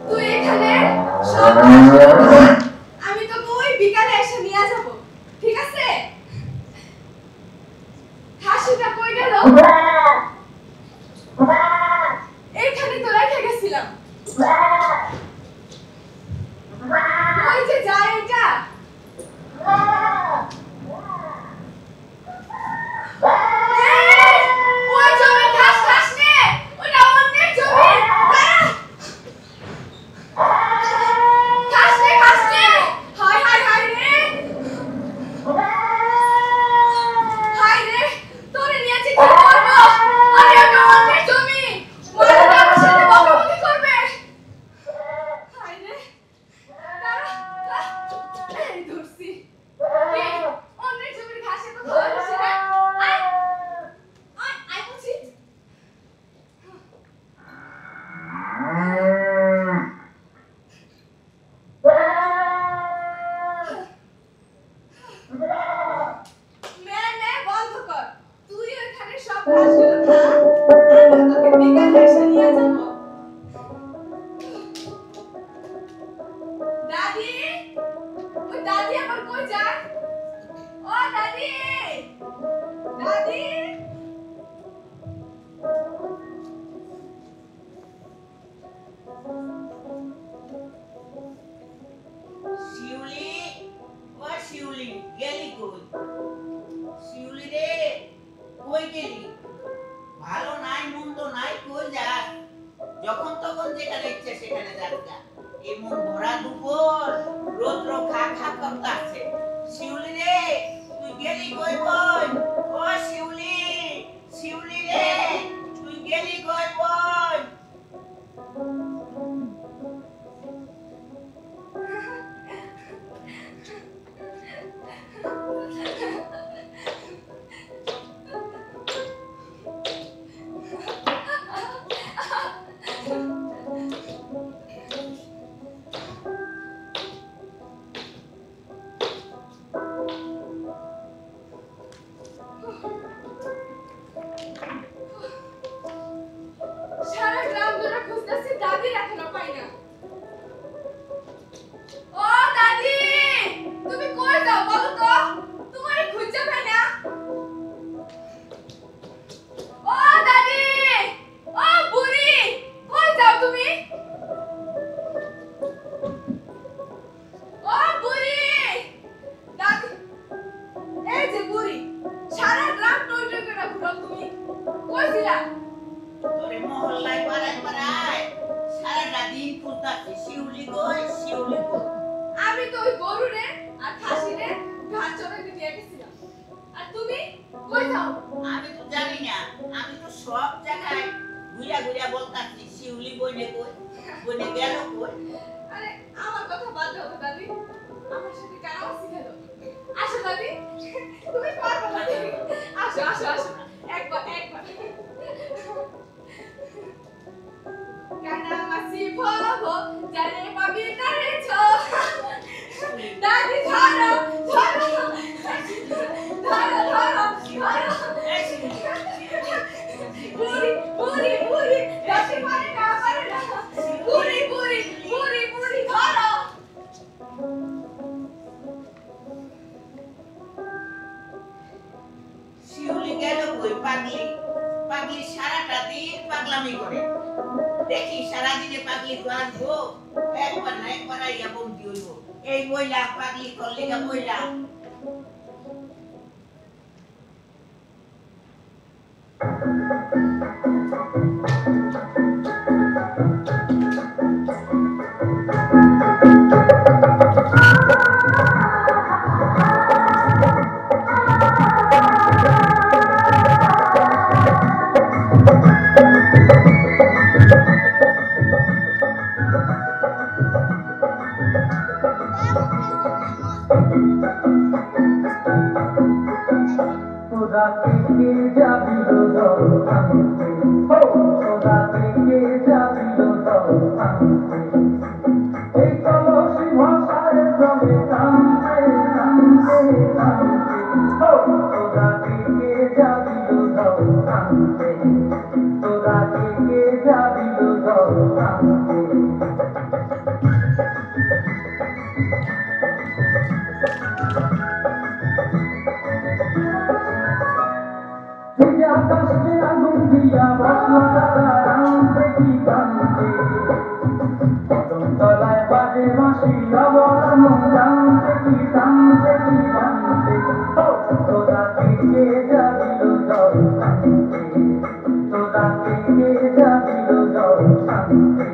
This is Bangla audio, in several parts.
তুই এখানে সব কাজ আমি তোকে ওই বিকালে এসে নিয়ে যাব, ঠিক আছে? হাসিটা কই গেল? এইখানে তো রেখে গেছিলাম। ওই যে যায় এটা। ওই জমি ঘাস ঘাস নে, ওটা অন্যের জমি। ঘাস নে ঘাস নে। হায় হায় হায় রে, হায় রে, তোরে নিয়ে যে কি করবো? আরে ওটা অন্যের জমি, মালিক আমার সাথে বকাবকি করবে। হায় রে, এই ধরছি। কি? অন্যের জমির ঘাসে তো খাওয়া হচ্ছে না। আয় আয় আয় বুঝি। নে নে বন্ধ কর, তুই ওখানে সব ঘাসগুলো খা, আমি তোকে বিকালে এসে নিয়ে যাব। দাদি, ওই দাদি আবার কই যায়? ও দাদি, দাদি। শিউলি, ও শিউলি, গেলি কই? শিউলি রে, কই গেলি? ভালো নাই মন্দ নাই, কই যাস? যখন তখন যেখানে ইচ্ছে সেখানে যাস না। এই মন ভরা দুপুর রৌদ্র খা খা করতাছে। শিউলি রে, তুই গেলি কই কই? ও শিউলি, শিউলি রে, তুই গেলি কই কই? সারা গ্রাম ধরে খুঁজতেছি, দাদির এখনো পাই না। ও দাদি, তুমি কই যাও বলো তো? তোমারে খুঁজে পাই না। ও দাদি, ও বুড়ি, কই যাও তুমি? ও বুড়ি, দাদি, এই যে বুড়ি, সারা গ্রাম টই টই করে ঘুরো তুমি, কই ছিলা? তোরে মহল্লায় পাড়ায় পাড়ায় সারাটা দিন খুঁজতাছি, শিউলি কই শিউলি কই? আমি তো ওই গরুরে আর খাসিরে ঘাস চড়াইতে দিয়ে গেছিলাম। আর তুমি কই যাও? আমি তো জানি না, আমি তো সব জায়গায় ঘুরা ঘুরা বলতাছি শিউলি বইনে কই, বইনে গেল কই? আরে আমার কথা বাদ দাও তো দাদি, আমার সাথে কানামাছি খেলো। আসো দাদি, তুমি পারবে দাদি, আসো আসো আসো, একবার একবার। কানামাছি ভব জানে পাবি তারে ছো, দাদি ধরো ধরো ধরো ধরো ধরো। বুড়ি বুড়ি বুড়ি, দাদি পারে না পারে না, বুড়ি বুড়ি বুড়ি বুড়ি ধরো। শিউলি গেল কই? পাগলি, পাগলি সারাটা দিন পাগলামি করে। দেখি সারাদিনে পাগলি তো আসবো, একবার না একবার আইয়া বন্দি হইব। এই মহিলা পাগলি করলে গা মহিলা। তোরা কে যাবি আকাশে আগুন দিয়া বসলো তারান্তে কি কান্তে কদম তলায় বাজে বাঁশি অবলানো জানতে কি কান্তে তোরা কে যাবিল জল কান্তে তোরা কে যাবিল জল কান্তে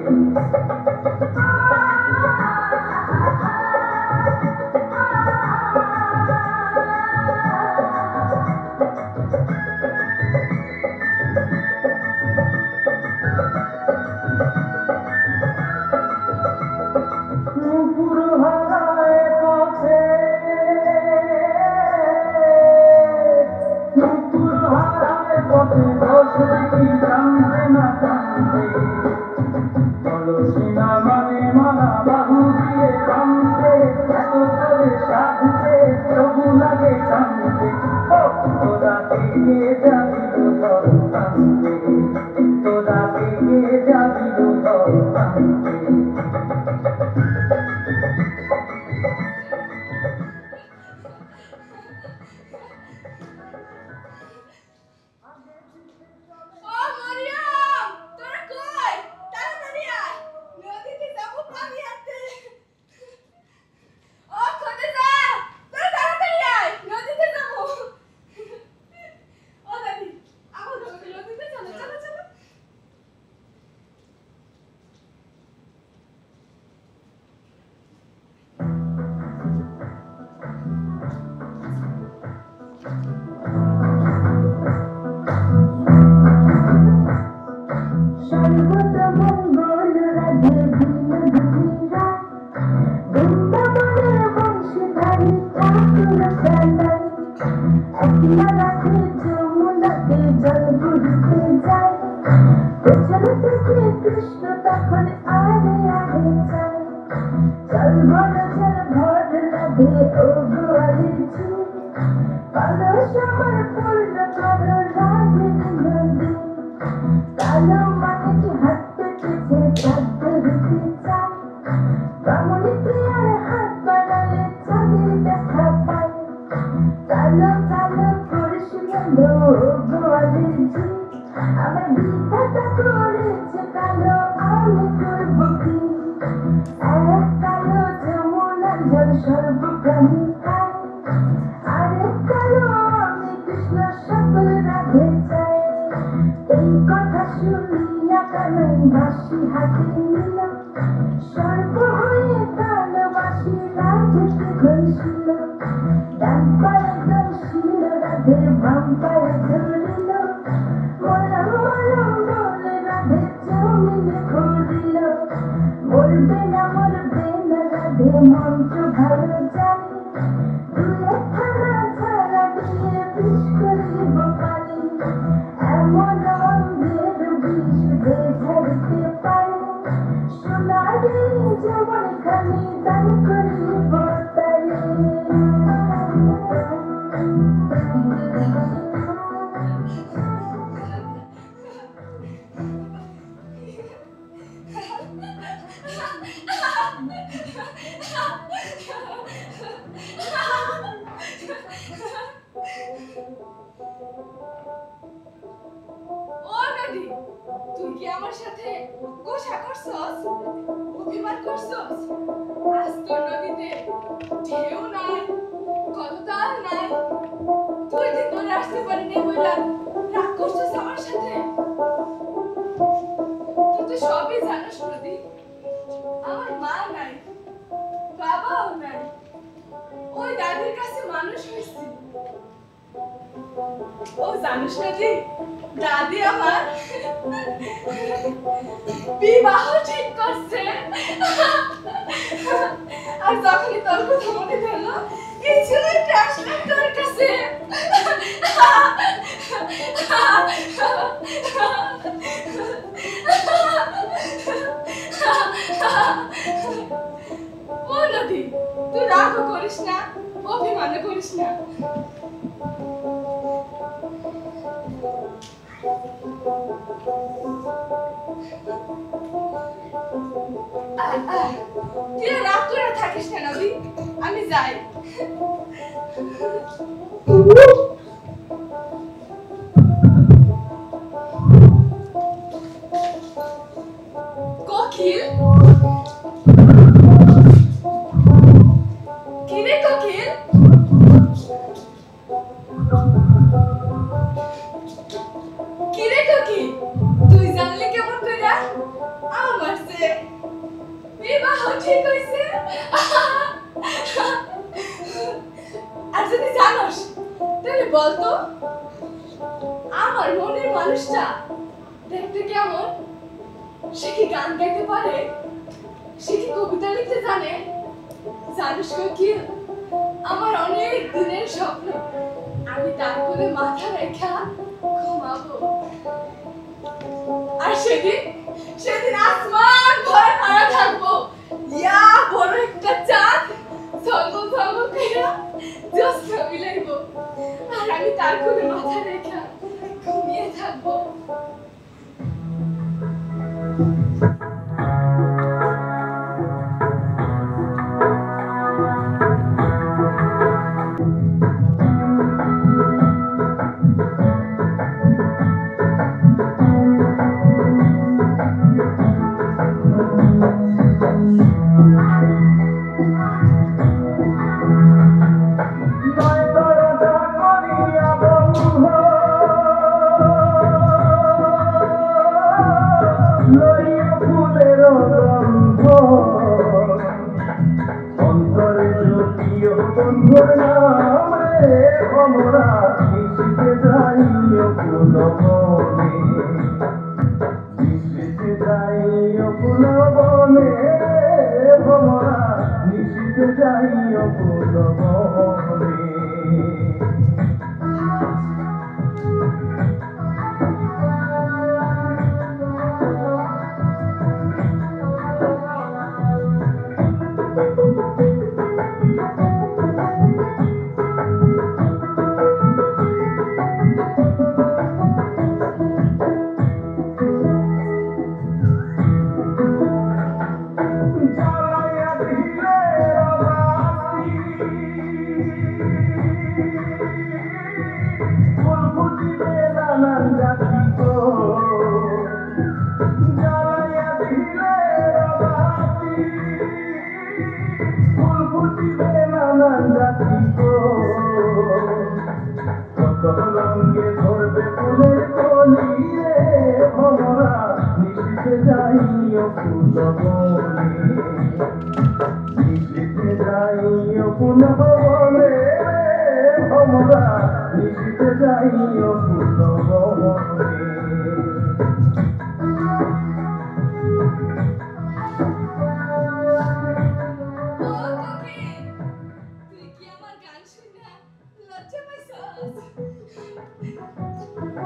তুই আর রাগ করে থাকিস না নবী, আমি যাই। কোকিল, কিরে কোকিল, কিরে কোকিল, তুই জানলি কেমন কইরা আমার সে বিবাহ ঠিক হইছে? আর যদি জানোস তাহলে বলতো আমার মনের মানুষটা দেখতে কেমন? সে কি গান গাইতে পারে? সে কি কবিতা লিখতে জানে? জানিস কোকিল, আমার অনেক দিনের স্বপ্ন আমি তার কোলে মাথা রেখা ঘুমাবো। আর সেদিন সেদিন আসমান ভরে তারা থাকবো, ইয়া বড় একটা চাঁদ ঝলমল ঝলমল কইরা জ্যোৎস্না মিলাইবো, আর আমি তার কোলে মাথা রেখা ঘুমিয়ে থাকবো।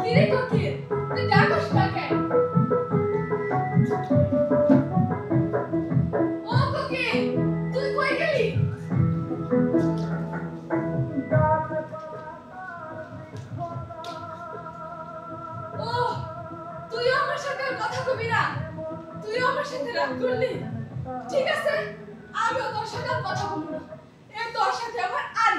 কিরে কোকিল, তুই ডাকস না কেন? ও কোকিল, তুই কই গেলি? ও, তুইও আমার সাথে আর কথা কবি না? তুইও আমার সাথে রাগ করলি? ঠিক আছে, আমিও তোর সাথে আর কথা বলবো না। তোর সাথে আমার আর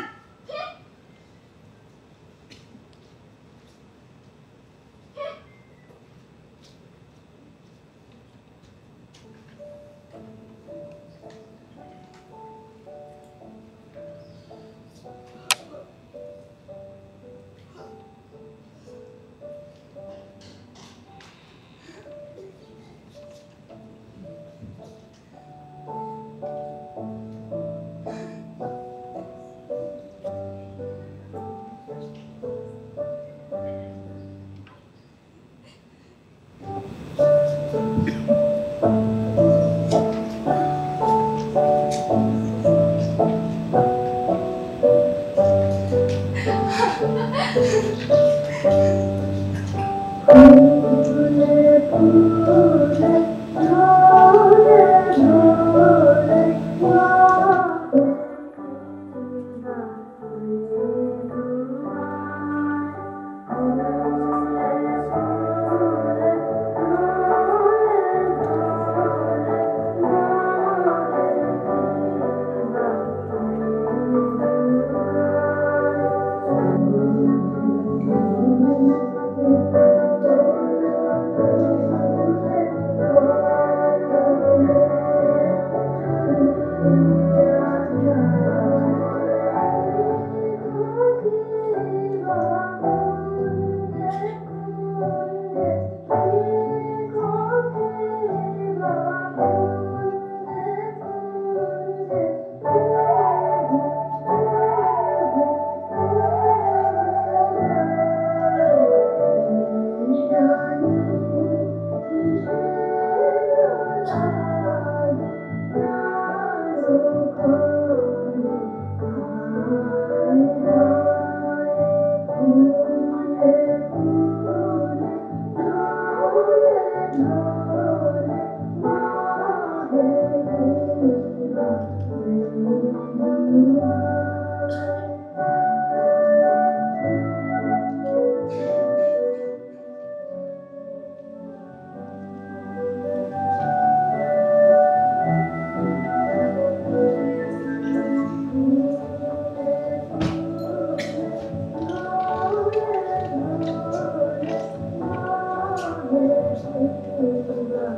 আজ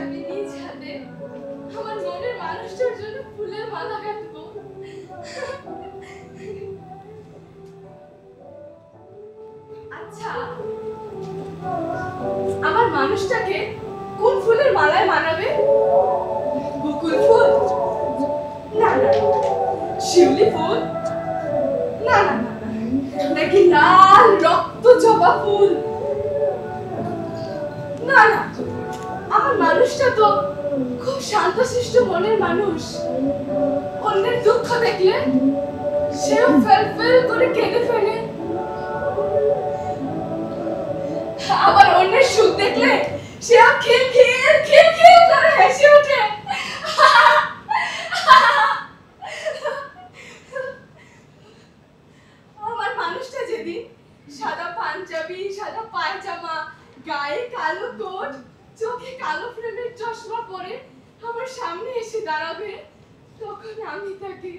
আমি নিজ হাতে আমার মনের মানুষটার জন্য ফুলের মালা গাঁথবো। আচ্ছা, আমার মানুষটাকে কোন ফুলের মালায় মানাবে? বকুল ফুল? না না। শিউলি ফুল? না না না। নাকি লাল রক্ত জবা ফুল? না না, আমার মানুষটা তো খুব শান্তশিষ্ট মনের মানুষ। অন্যের দুঃখ দেখলে সেও ফেল ফেল করে কেঁদে ফেলে, আবার অন্যের সুখ দেখলে সেও খিল খিল খিল খিল করে হেসে ওঠে। আমার মানুষটা যেদিন সাদা পাঞ্জাবি, সাদা পায়জামা, গায়ে কালো কোট, চোখে কালো ফ্রেমের চশমা পরে আমার সামনে এসে দাঁড়াবে, তখন আমি তাকে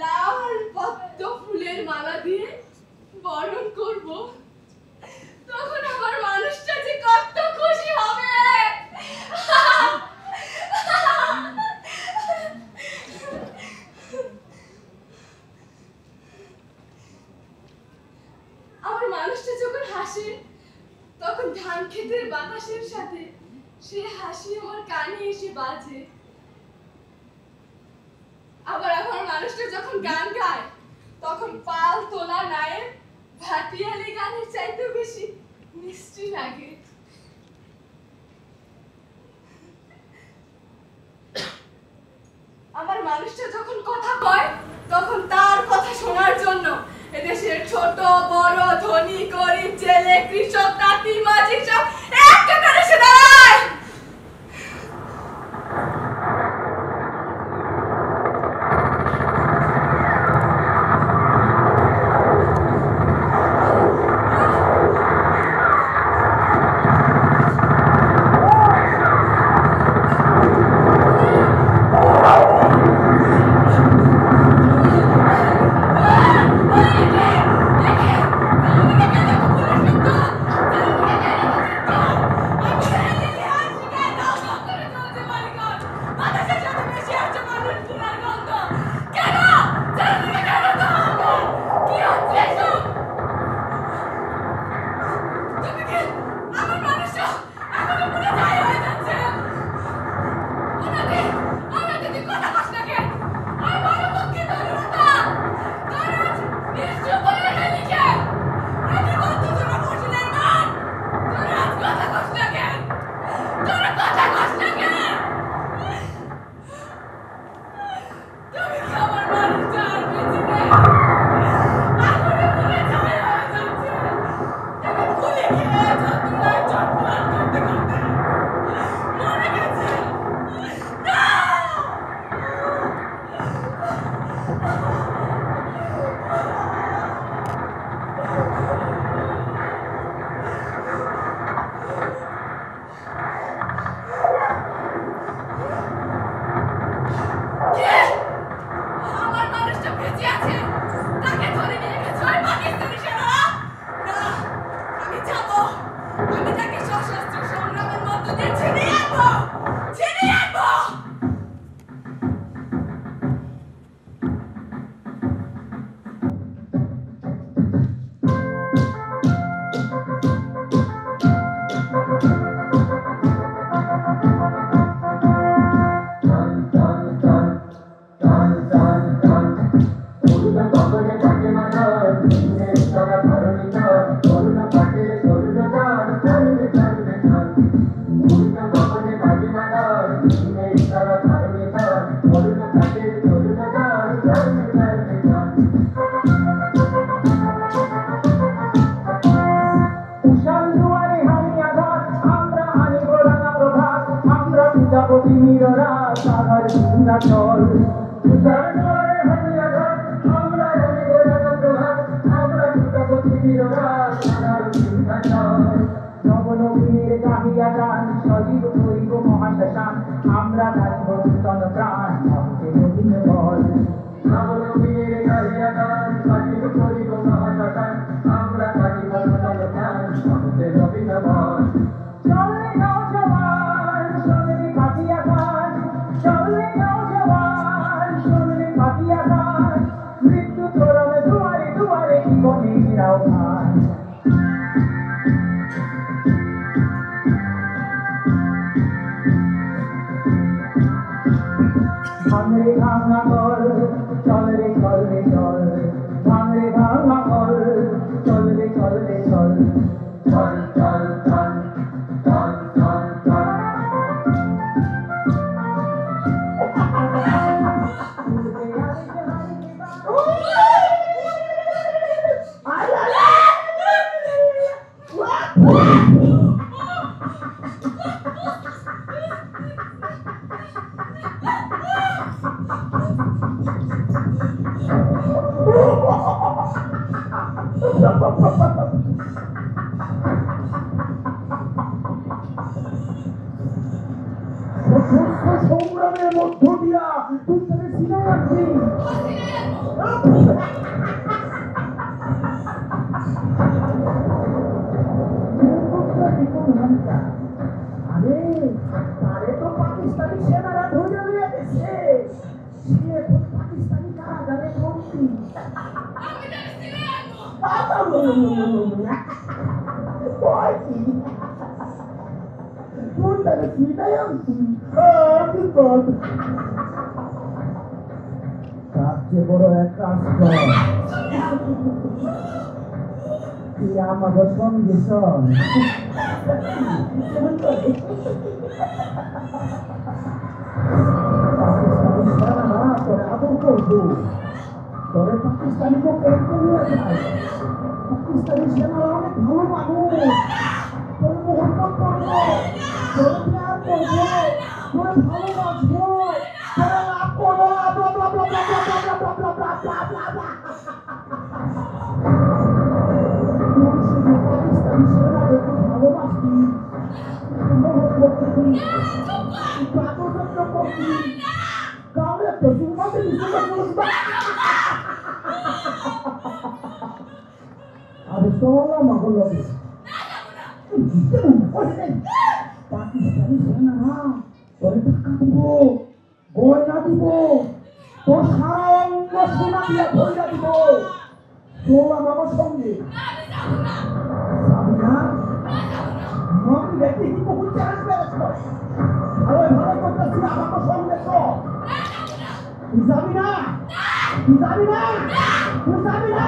লাল পদ্ম ফুলের মালা দিয়ে বরণ করব। তখন আমার মানুষটা যে কত খুশি হবে। আমার মানুষটা যখন হাসে তখন ধান ক্ষেতের বাতাসের সাথে সে হাসি আমার কানে এসে বাজে। আবার আমার মানুষটা যখন গান গায় তখন পাল তোলা নায়ের ভাটিয়ালি গানের চাইতে বেশি মিষ্টি লাগে। আমার মানুষটা যখন কথা কয় তখন তার কথা শোনার জন্য এদেশের ছোট বড় ধনী গরিব জেলে কৃষক তাঁতি মাঝি সব এক কাতারে এসে দাঁড়ায়। আমরা থাকিব নূতন প্রাণ ভাবতে নবীন বল নবনবীনের গাহিয়া গান থাকিব করিব মহাশ্মশান আমরা থাকিব নূতন প্রাণ ভাবতে নবীন বল চলে নওজওয়ান শোনে কাটিয়া গান চলে নওজওয়ান শোনে কাটিয়া গান মৃত্যু তোরণ দুয়ারে দুয়ারে জীবনের আহ্বান ভাঙরে ভাঙা কর চল রে চল রে চল ভাঙরে ভাঙা কর চল রে চল রে চল চল চল চল চল চল চল সংগ্রামের মধ্য দিয়া তুই তাকে সিনে রাখবি আরে তারে তো পাকিস্তানি সেনারা ধরে নিয়ে গেছে সে এখন পাকিস্তানি কারাগারে বন্দী সবচেয়ে বড় এক কাজ কর তুই আমাকে সঙ্গে চল পাকিস্তানি সেনারা তোরে আদর করবো তোরে পাকিস্তানি পক্ষে নিয়ে যায় পাকিস্তানি সেনারা অনেক ভালো মানুষ তোর মোহব্বত করবো তোর প্যার করবো তোর ভালোবাসবো তোর লাভ করবো পাকিস্তানি সেনারা একটু ভালোবাসবি মোহব্বত করবি প্রাকৃতিক করবি কাউরে তো তোমাদের বিষয়টা বলবা আরে চলো মাগো লগে পাকিস্তানি সেনারা তোরে টাকা দিব গয়না দিব তোর সারা অঙ্গ সোনা দিয়ে ভরিয়া দিব চলো আমার সঙ্গে যাবি না মমি দেখি কি বহুত চান্স পেয়েছ ভালো ভালো করতেছি আমার সঙ্গে তো তুই যাবি না তুই যাবি না তুই যাবি না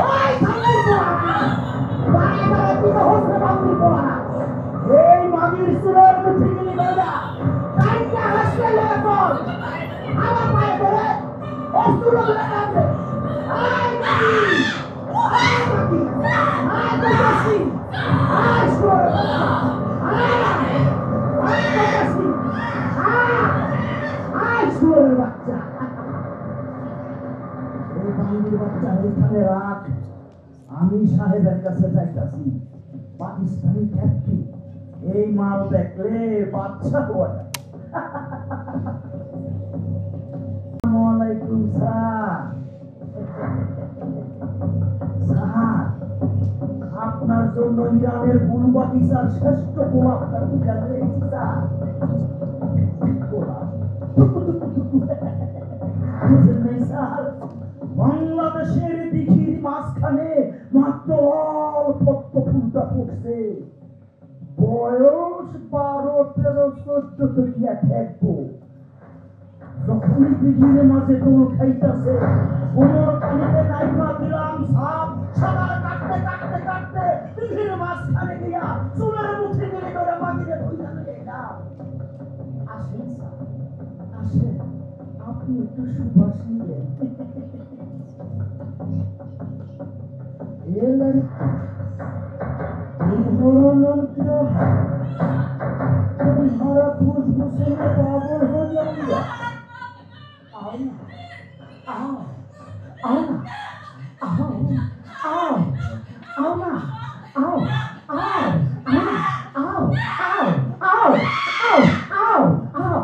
ওই সামনে পড়া বাড়ি বাড়ি তুই হচ্ছে বাড়ি পড়া এই মাগির সুরের মুঠি গিলি করে দা কাইটা হাসলে লাগা কর আমার পায়ে ধরে অস্ত্র ধরে কাঁদে আয় মাগি আয় মাগি আয় বাবাসি আয় সুর আয় আয় বাবাসি আয় সুরের বাচ্চা এই বাঙালির বাচ্চা এখানে রাখ আমি সাহেবের কাছে যাইতাছি পাকিস্তানি ক্যাপ্টেন এই মাল দেখলে বাচ্চা হয় ওয়ালাইকুম সালাম স্যার আপনার জন্য ইরানের বুলু বাগিচার শ্রেষ্ঠ গোলাপটা তুলে দিয়েছি স্যার বুঝেন নাই স্যার বাংলাদেশের দিঘির মাঝখানে মাত্র অল্প ফুলটা ফুটছে বয়স 12, 13, 14 থেকে থাকবো যখনই দিঘির মাঝে দোল খাইতেছে কোমর পানিতে নাইমা দিলাম সাপ সাঁতার কাটতে কাটতে কাটতে দিঘির মাঝখানে গিয়া চুলের মুঠি গিয়ে ধরে মাটিতে ধইরা নিয়ে গেলাম আসেন স্যার আসেন আপনি একটু সুবাস নিলেন तुम्हारा खुशबू से मैं पागल हो जाऊंगा आओ ना आओ आओ ना आओ आओ आओ ना आओ आओ आओ आओ आओ आओ आओ आओ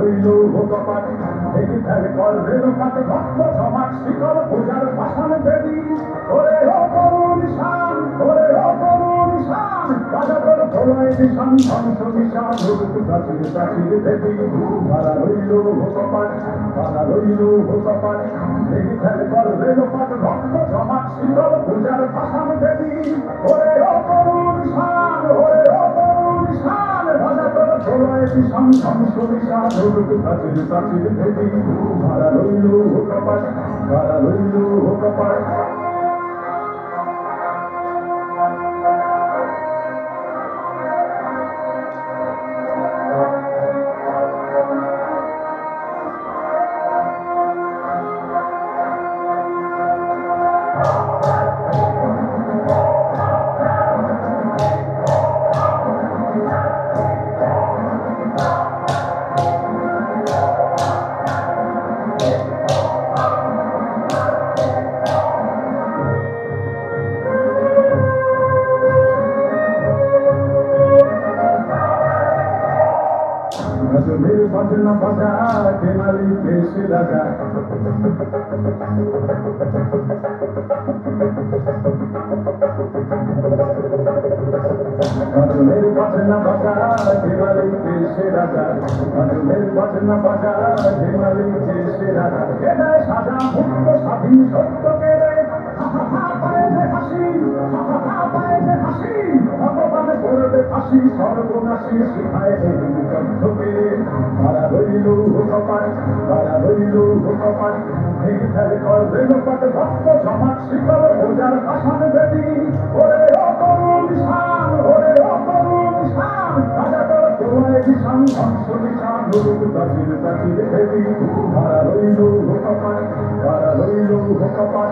রইল ভোগপাত দেখি ফেলে কল রেল কাটে ভক্ত সমাজ শিকল পূজার পাশান দেবী ওরে ও করুণ শান ওরে ও করুণ শান রাজা তোর প্রলয় নিশান ধ্বংস নিশান রূপ প্রাচীর প্রাচীর দেবী তারা রইল ভোগপাত তারা রইল ভোগপাত দেখি ফেলে কল রেল কাটে ভক্ত সমাজ শিকল পূজার পাশান দেবী ওরে ও করুণ শান ওরে ও করুণ শান রাজা তোর প্রলয় নিশান ধ্বংস নিশান রূপ প্রাচীর প্রাচীর দেবী তারা রইল ভোগপাত তারা রইল ভোগপাত गजबेर बजना बजा के माली पेश लगा गजबेर बजना बजा के माली पेश लगा गजबेर बजना बजा के माली पेश लगा के दे साजा मुक्त स्वाधीन सत्य के रे पाए जे हासि पाए जे हासि भगवान করবে ফাঁসি সর্বনাশী শিখায় গ্রন্থকে তারা রইল ভোগপাত তারা রইল ভোগপাত ভেঙে ফেলে করবে লোপাত ভক্ত সমাজ শিকল পূজার পাশান দেবী ওরে ও করুণ শান ওরে ও করুণ শান রাজা তোর প্রলয় নিশান ধ্বংস নিশান রূপ প্রাচীর প্রাচীর দেবী তারা রইল ভোগপাত তারা রইল ভোগপাত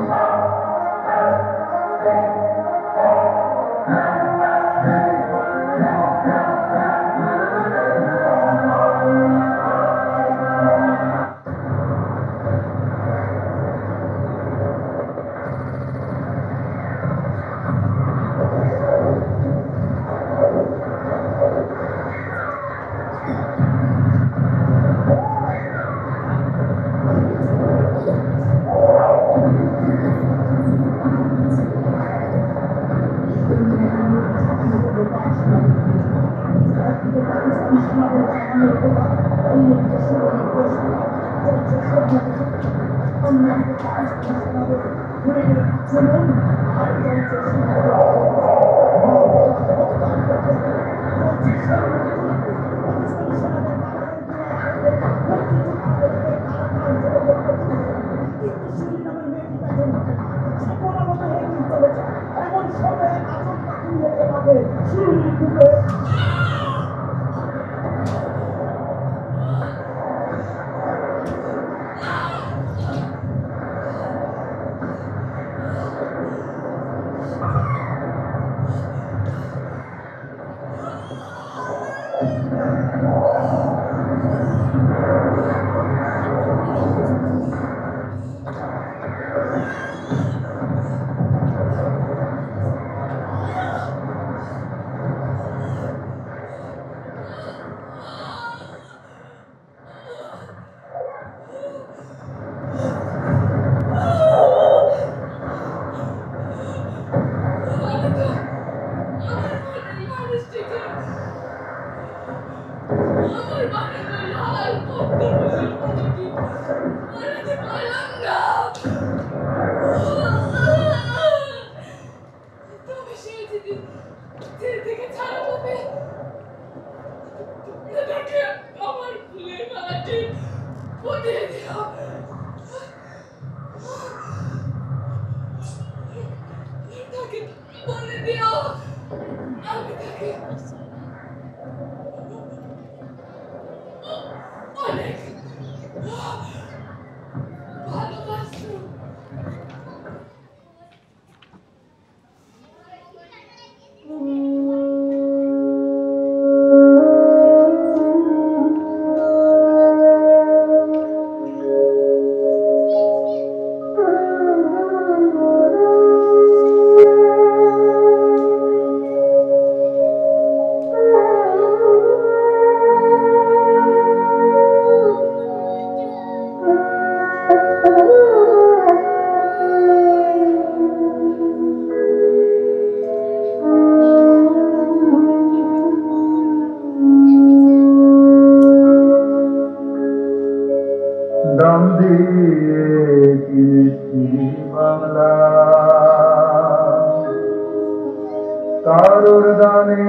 কারোর দানে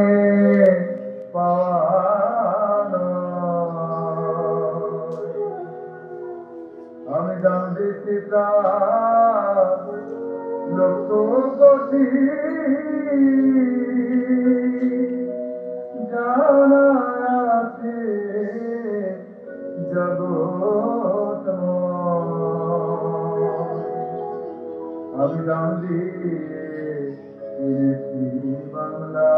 পাওয়া আমি দান দিচ্ছি লক্ষ কোটি জানা আছে জগৎ আমি দান দিয়ে কিনেছি বাংলা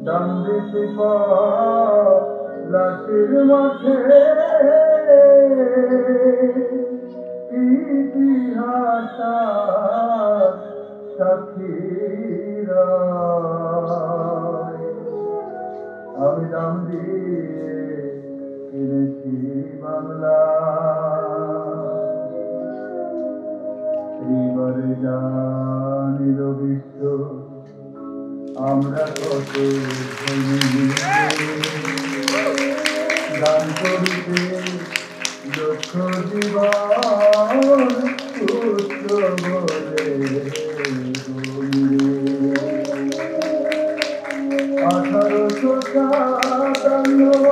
দাম দিতে লাশের মাঠে ইতিহাস সাক্ষীরা আমি দাম দিয়ে কিনেছি বাংলা এইবারে জানিল বিশ্ব আমরা কত দান করিতে লক্ষ জীবন পুত্র বলে 1857